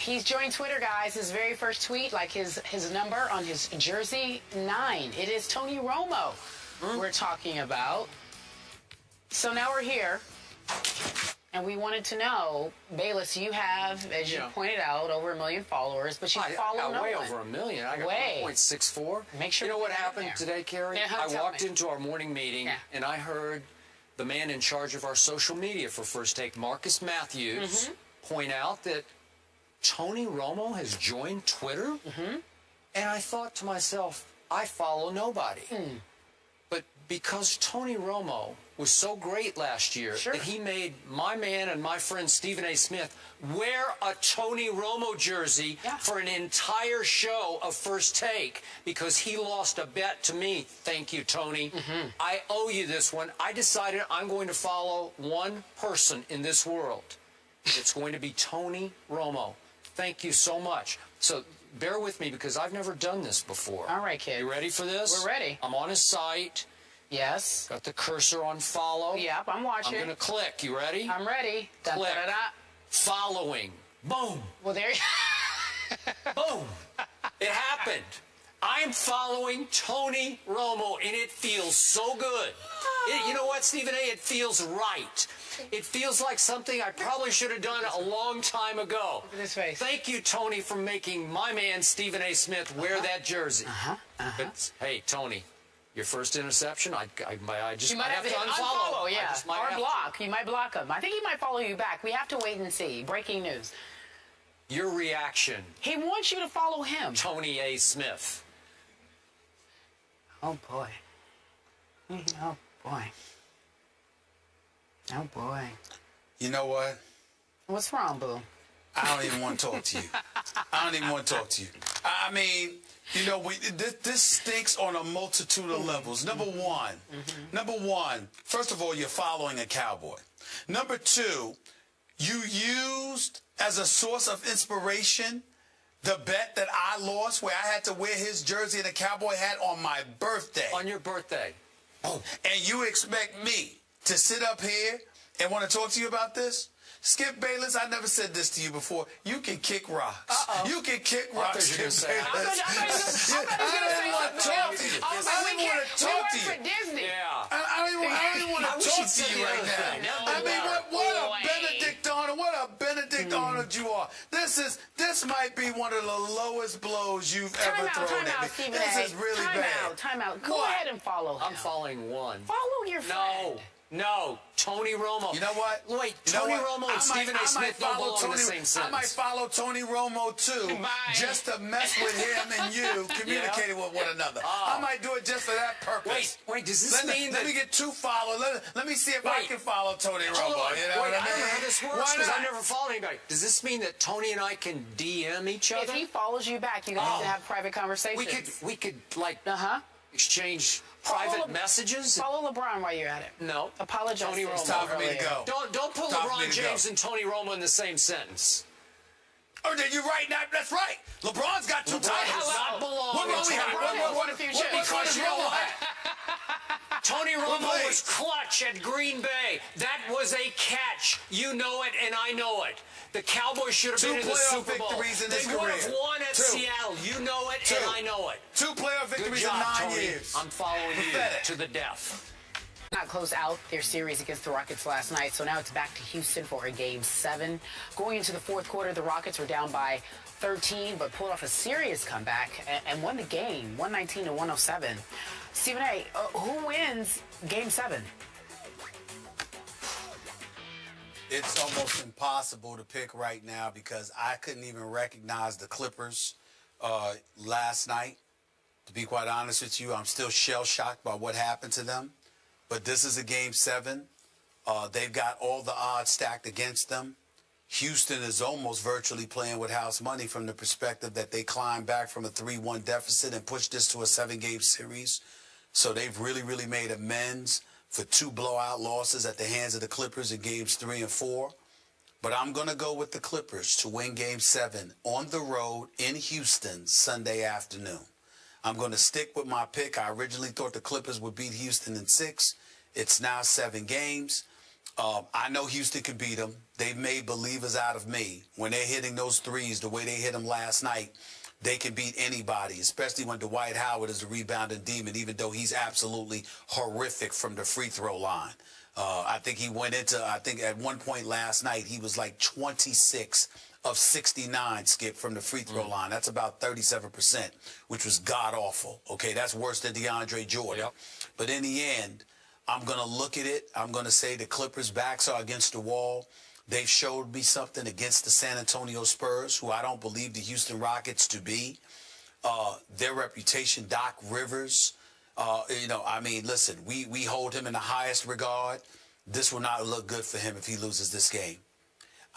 He's joined Twitter, guys. His very first tweet, like his number on his jersey, 9. It is Tony Romo we're talking about. So now we're here, and we wanted to know, Bayless, you have, as you pointed out, over 1 million followers, but you follow no way one. Over 1 million. I got way. 1.64. Make sure you know what happened today, Carrie? I walked into our morning meeting, and I heard the man in charge of our social media for First Take, Marcus Matthews, point out that Tony Romo has joined Twitter. And I thought to myself, I follow nobody. But because Tony Romo was so great last year that he made my man and my friend Stephen A. Smith wear a Tony Romo jersey for an entire show of First Take because he lost a bet to me. Thank you, Tony. I owe you this one. I decided I'm going to follow one person in this world. It's going to be Tony Romo. Thank you so much. So bear with me because I've never done this before. All right, kid. You ready for this? We're ready. I'm on his site. Yes. Got the cursor on follow. Yep, I'm watching. I'm going to click. You ready? I'm ready. Click. Following. Boom. Well, there you Boom. It happened. I'm following Tony Romo, and it feels so good. You know what, Stephen A.? It feels right. It feels like something I probably should have done a long time ago. Look at his face. Thank you, Tony, for making my man Stephen A. Smith wear that jersey. But, hey, Tony, your first interception, I just might have to unfollow. Or block. You might block him. I think he might follow you back. We have to wait and see. Breaking news. Your reaction. He wants you to follow him. Tony A. Smith. Oh, boy. Oh, boy. Oh, boy. You know what? What's wrong, boo? I don't even want to talk to you. I don't even want to talk to you. I mean, you know, this stinks on a multitude of levels. Number one, first of all, you're following a cowboy. Number two, you used as a source of inspiration the bet that I lost where I had to wear his jersey and a cowboy hat on my birthday. On your birthday. Oh. And you expect me to sit up here and want to talk to you about this? Skip Bayless, I never said this to you before. You can kick rocks. You can kick rocks, Skip Bayless. I don't even want to talk to you. I don't even want to talk to you right now. I mean, what a Benedict Arnold, what a Benedict Arnold you are. This might be one of the lowest blows you've ever thrown at me. This is really bad. Time out. Go ahead and follow him. I'm following one. Follow your friend. No, Tony Romo. You know what? Wait, Tony Romo and Stephen A. Smith don't belong in the same sentence. I might follow Tony Romo, too, just to mess with him and you communicating with one another. I might do it just for that purpose. Wait, does this mean that... Let me get 2 followers. Let me see if I can follow Tony Romo. Hold on. You know what I mean? I don't know how this works because I never followed anybody. Does this mean that Tony and I can DM each other? If he follows you back, you guys can have private conversations. We could like... exchange private messages? Follow LeBron while you're at it. No. Apologize. Tony Romo. It's time for me to go. Don't put LeBron James and Tony Romo in the same sentence. Oh, you're right. That's right. LeBron's got 2 titles. Not belong. Because you know what? Tony Romo was clutch at Green Bay. That was a catch. You know it, and I know it. The Cowboys should have been in the Super Bowl. They would have won at Seattle. You know it, and I know it. 2 playoff victories in 9 years. I'm following you to the death. Not close out their series against the Rockets last night, so now it's back to Houston for a Game 7. Going into the fourth quarter, the Rockets were down by 13, but pulled off a serious comeback and won the game, 119-107. Stephen A., who wins Game 7? It's almost impossible to pick right now because I couldn't even recognize the Clippers last night. To be quite honest with you, I'm still shell-shocked by what happened to them. But this is a Game 7. They've got all the odds stacked against them. Houston is almost virtually playing with house money from the perspective that they climbed back from a 3-1 deficit and pushed this to a 7-game series. So they've really made amends for 2 blowout losses at the hands of the Clippers in Games 3 and 4. But I'm going to go with the Clippers to win Game 7 on the road in Houston Sunday afternoon. I'm going to stick with my pick. I originally thought the Clippers would beat Houston in 6. It's now 7 games. I know Houston can beat them. They've made believers out of me. When they're hitting those threes the way they hit them last night, they can beat anybody, especially when Dwight Howard is a rebounding demon, even though he's absolutely horrific from the free throw line. I think he went into, I think at one point last night, he was like 26 of 69, Skip, from the free throw line. That's about 37%, which was god-awful. Okay, that's worse than DeAndre Jordan. Yep. But in the end, I'm going to look at it. I'm going to say the Clippers' backs are against the wall. They've showed me something against the San Antonio Spurs, who I don't believe the Houston Rockets to be. Their reputation, Doc Rivers, you know, I mean, listen, we hold him in the highest regard. This will not look good for him if he loses this game.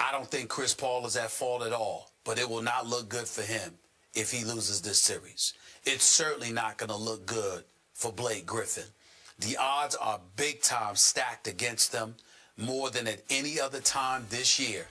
I don't think Chris Paul is at fault at all, but it will not look good for him if he loses this series. It's certainly not going to look good for Blake Griffin. The odds are big time stacked against them, more than at any other time this year.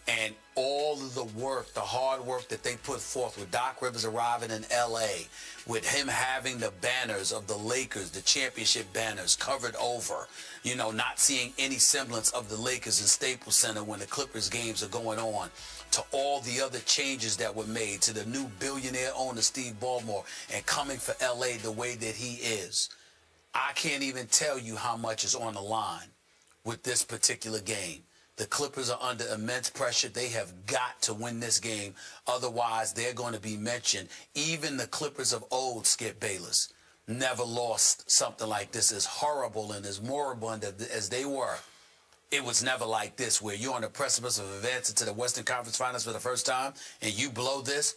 And all of the work, the hard work that they put forth with Doc Rivers arriving in L.A., with him having the banners of the Lakers, the championship banners covered over, you know, not seeing any semblance of the Lakers in Staples Center when the Clippers games are going on, to all the other changes that were made, to the new billionaire owner Steve Ballmer, and coming for L.A. the way that he is. I can't even tell you how much is on the line with this particular game. The Clippers are under immense pressure. They have got to win this game. Otherwise, they're going to be mentioned. Even the Clippers of old, Skip Bayless, never lost something like this, as horrible and as moribund as they were. It was never like this, where you're on the precipice of advancing to the Western Conference Finals for the first time, and you blow this.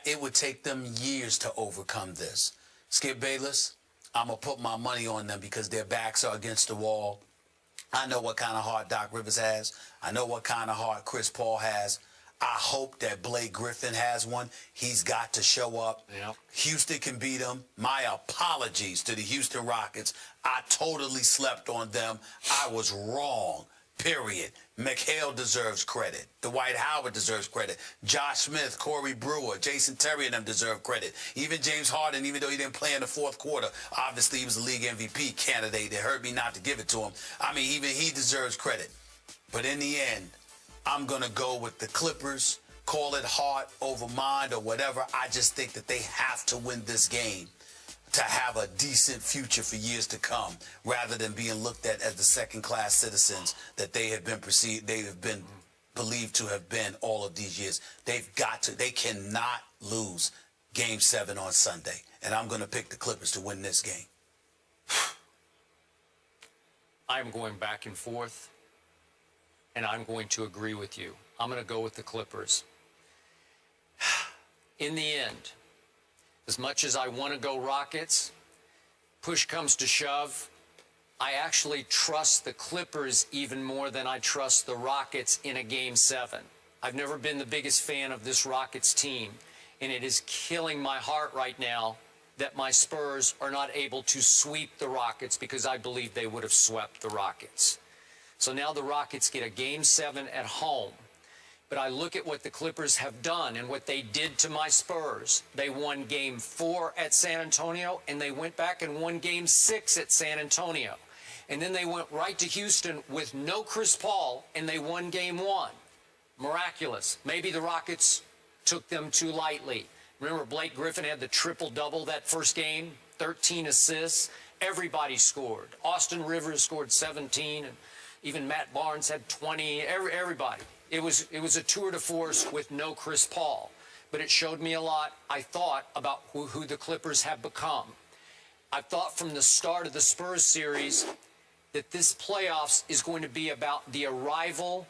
It would take them years to overcome this. Skip Bayless, I'm going to put my money on them because their backs are against the wall. I know what kind of heart Doc Rivers has. I know what kind of heart Chris Paul has. I hope that Blake Griffin has one. He's got to show up. Yep. Houston can beat them. My apologies to the Houston Rockets. I totally slept on them. I was wrong. Period. McHale deserves credit. Dwight Howard deserves credit. Josh Smith, Corey Brewer, Jason Terry and them deserve credit. Even James Harden, even though he didn't play in the fourth quarter, obviously he was a league MVP candidate. It hurt me not to give it to him. I mean, even he deserves credit. But in the end, I'm going to go with the Clippers. Call it heart over mind or whatever. I just think that they have to win this game to have a decent future for years to come, rather than being looked at as the second-class citizens that they have been believed to have been all of these years. They've got to. They cannot lose Game 7 on Sunday, and I'm going to pick the Clippers to win this game. I'm going back and forth, and I'm going to agree with you. I'm going to go with the Clippers. In the end, as much as I want to go Rockets, push comes to shove, I actually trust the Clippers even more than I trust the Rockets in a Game 7. I've never been the biggest fan of this Rockets team, and it is killing my heart right now that my Spurs are not able to sweep the Rockets, because I believe they would have swept the Rockets. So now the Rockets get a Game 7 at home. But I look at what the Clippers have done and what they did to my Spurs. They won Game 4 at San Antonio, and they went back and won Game 6 at San Antonio. And then they went right to Houston with no Chris Paul, and they won Game 1. Miraculous. Maybe the Rockets took them too lightly. Remember, Blake Griffin had the triple-double that first game, 13 assists. Everybody scored. Austin Rivers scored 17, and even Matt Barnes had 20. Everybody. It was a tour de force with no Chris Paul. But it showed me a lot, I thought, about who the Clippers have become. I thought from the start of the Spurs series that this playoffs is going to be about the arrival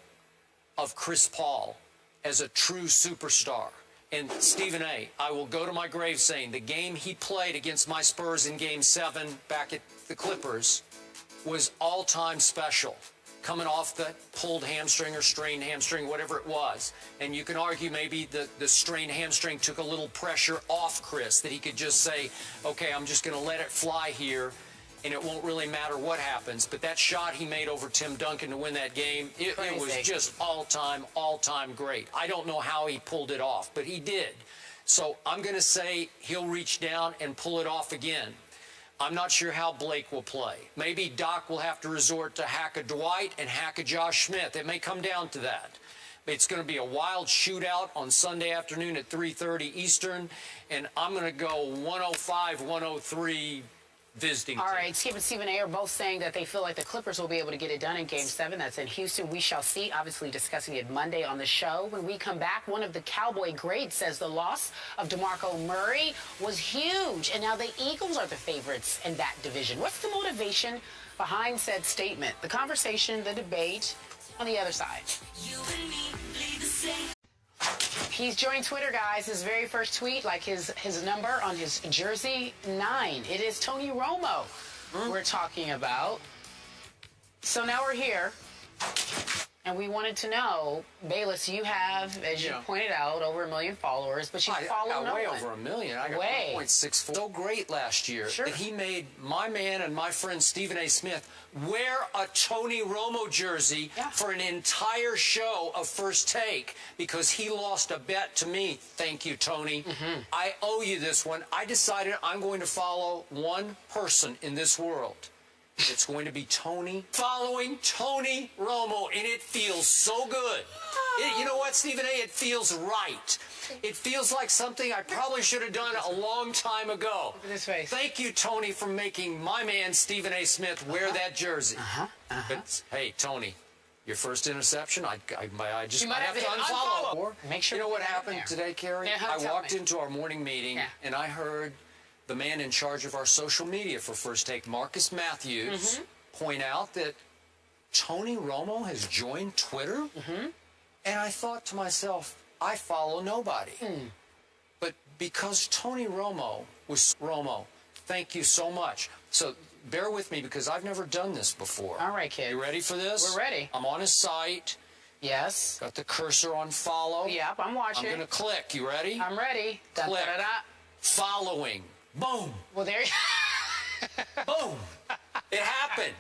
of Chris Paul as a true superstar. And Stephen A., I will go to my grave saying the game he played against my Spurs in Game 7 back at the Clippers was all-time special, coming off the pulled hamstring or strained hamstring, whatever it was. And you can argue maybe the strained hamstring took a little pressure off Chris, that he could just say, okay, I'm just going to let it fly here, and it won't really matter what happens. But that shot he made over Tim Duncan to win that game, it was just all-time great. I don't know how he pulled it off, but he did. So I'm going to say he'll reach down and pull it off again. I'm not sure how Blake will play. Maybe Doc will have to resort to hack a Dwight and hack a Josh Smith. It may come down to that. It's going to be a wild shootout on Sunday afternoon at 3:30 Eastern, and I'm going to go 105-103 visiting All team. right, Skip and Stephen A are both saying that they feel like the Clippers will be able to get it done in Game 7. That's in Houston. We shall see. Obviously discussing it Monday on the show. When we come back, one of the Cowboy greats says the loss of DeMarco Murray was huge, and now the Eagles are the favorites in that division. What's the motivation behind said statement? The conversation, the debate on the other side. You and me bleed the same. He's joined Twitter, guys. His very first tweet, like his number on his jersey, 9. It is Tony Romo we're talking about. So now we're here, and we wanted to know, Bayless, you have, as you pointed out, over 1 million followers, but you follow no one. Way over 1 million. I got 1.64. So great last year that he made my man and my friend Stephen A. Smith wear a Tony Romo jersey for an entire show of First Take because he lost a bet to me. Thank you, Tony. I owe you this one. I decided I'm going to follow one person in this world. It's going to be Tony, following Tony Romo, and it feels so good. You know what, Stephen A? It feels right. It feels like something I probably should have done a long time ago. Look at his face. Thank you, Tony, for making my man, Stephen A. Smith, wear that jersey. But, hey, Tony, your first interception, I just might have to unfollow. Make sure you know what happened today, Carrie? I walked into our morning meeting, and I heard the man in charge of our social media for First Take, Marcus Matthews, point out that Tony Romo has joined Twitter. And I thought to myself, I follow nobody. But because Tony Romo was Romo, thank you so much. So bear with me because I've never done this before. All right, kid. You ready for this? We're ready. I'm on his site. Yes. Got the cursor on follow. Yep, I'm watching. I'm going to click. You ready? I'm ready. Click. Following. Boom. Well, there you Boom. It happened.